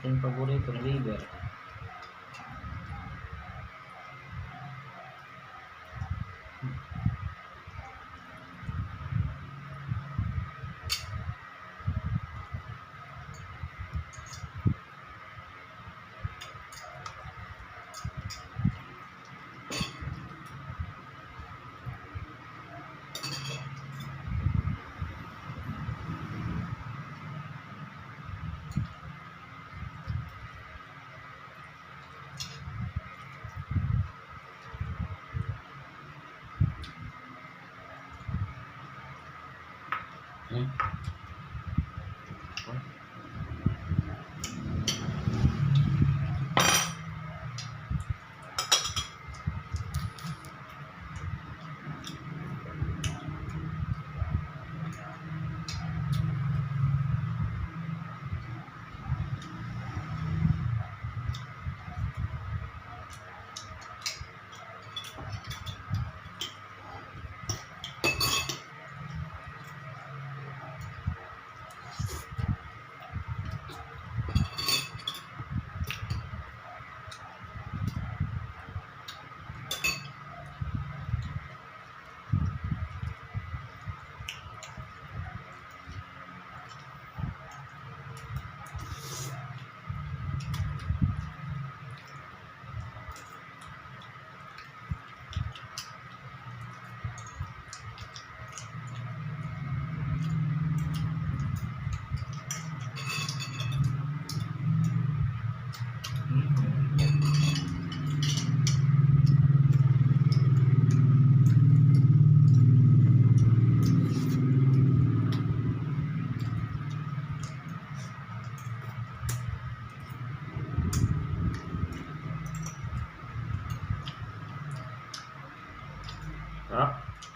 ating paboritong liver.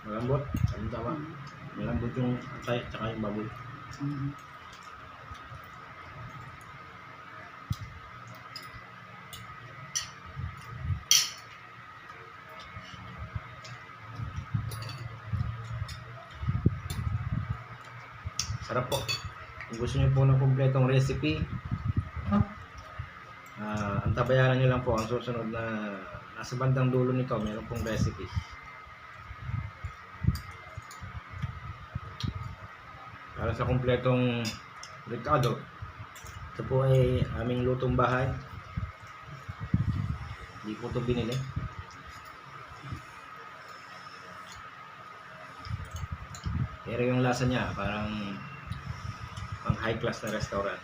Malambot. Ang tawa. Malambot yung atay at saka yung baboy. Sarap po. Kung gusto niyo po ng kompletong recipe, antabayanan niyo lang po ang susunod na nasa bandang dulo nito. Meron pong recipe. Para sa kompletong Ricardo. Ito po ay aming lutong bahay. Hindi po ito binili. Pero yung lasa niya parang pang high class na restaurant.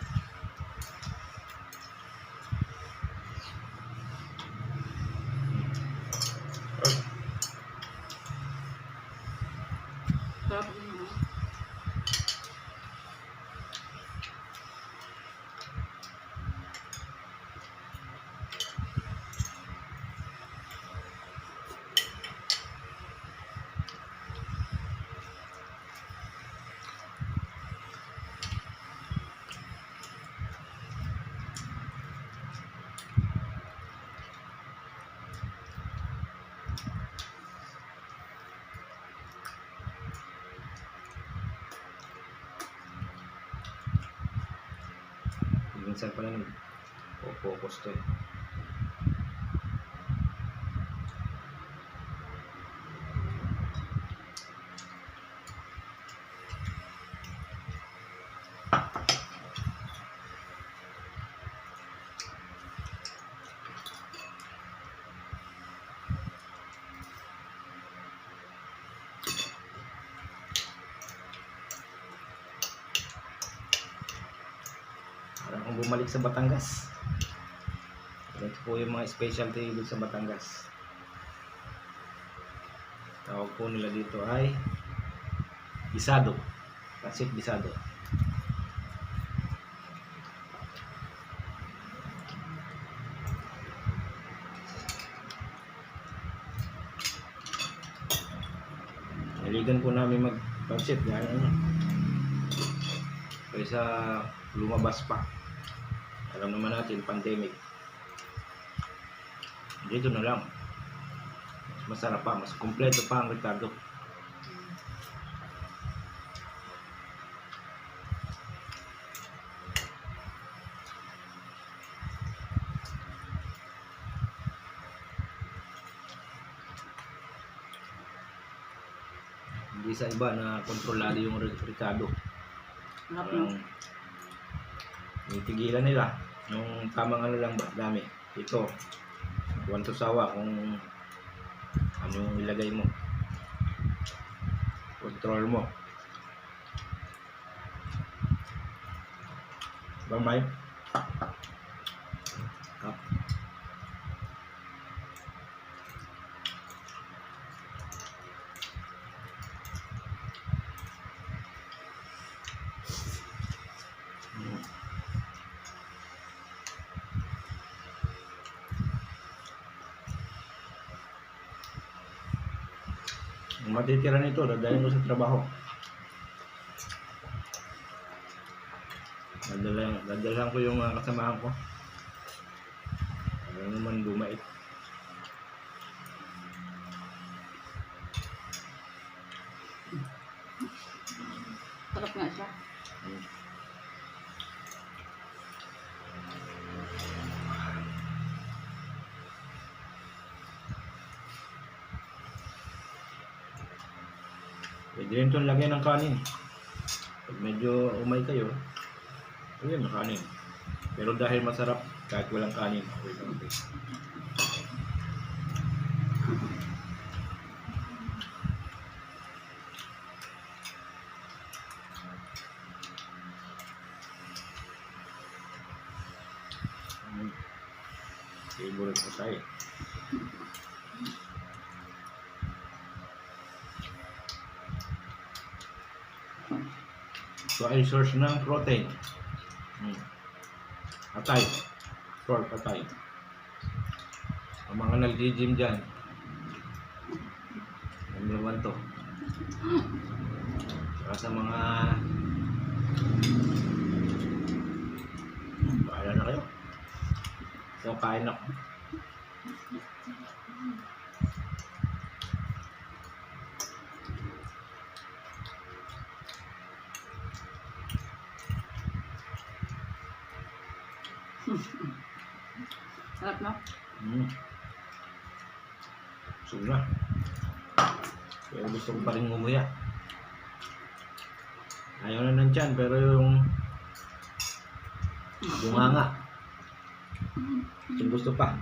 Minsan pala nag-focus to eh. Kung bumalik sa Batangas, ito po yung mga specialty dito sa Batangas. Tawag po nila dito ay bisado, pasit bisado. Naligan po namin mag-pasit gaya kaysa lumabas pa. Alam naman natin, pandemic. Dito na lang. Mas masarap pa, mas kumpleto pa ang Ricardo. Hindi sa iba na kontrolado yung Ricardo. Sarap no? Titigilan nila. Yung tamang ano lang ba, dami. Ito, buwan to sawa kung ano yung ilagay mo. Control mo. Bye-bye. Up. Ang matitira nito, dadalhin ko sa trabaho. Dadalhan ko yung mga kasamahan ko. Ano naman bumait. Sarap nga siya. Pwede rin itong lagyan ng kanin. Pag medyo umay kayo, ayun na kanin. Pero dahil masarap, kahit walang kanin, okay lang. Favorite ko tayo. So ay source ng protein. Atay. Pork atay. Ang mga nag-gym dyan. Ano naman to? Saka sa mga bahala na kayo. So kain ako. Sarap no? Busog na. Pero gusto ko pa rin umuya. Ayaw na ng tiyan, pero yung bunganga. Yung gusto pa.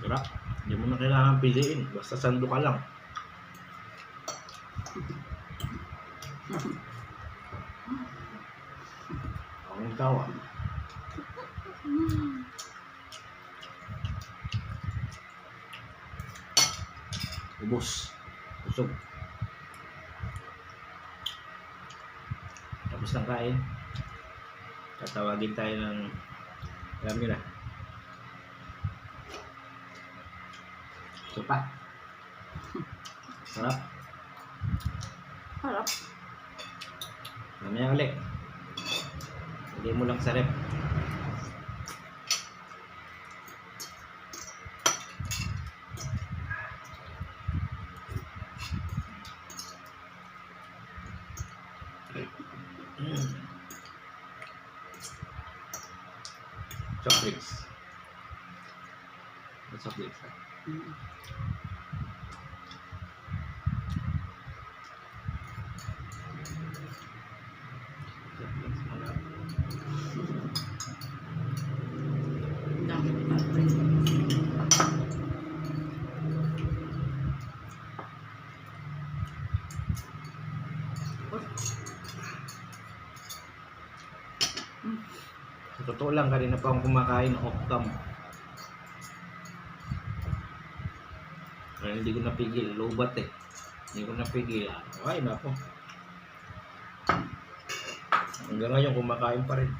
Sarap. Hindi mo na kailangan piliin. Basta sando ka lang. Ang tawa. Ubus. Busog. Tapos ng kain. Tatawagin tayo ng alam nyo na. Sopa. Sarap. Sarap. Mamaya ulit. Lagay mo lang sa rep. Chocolates. Chocolates. totoo lang, kanina pa akong kumakain ng Optam. Kaya hindi ko napigil, lubat eh. Hindi ko napigil. Ay, nako. Hanggang ngayon kumakain pa rin.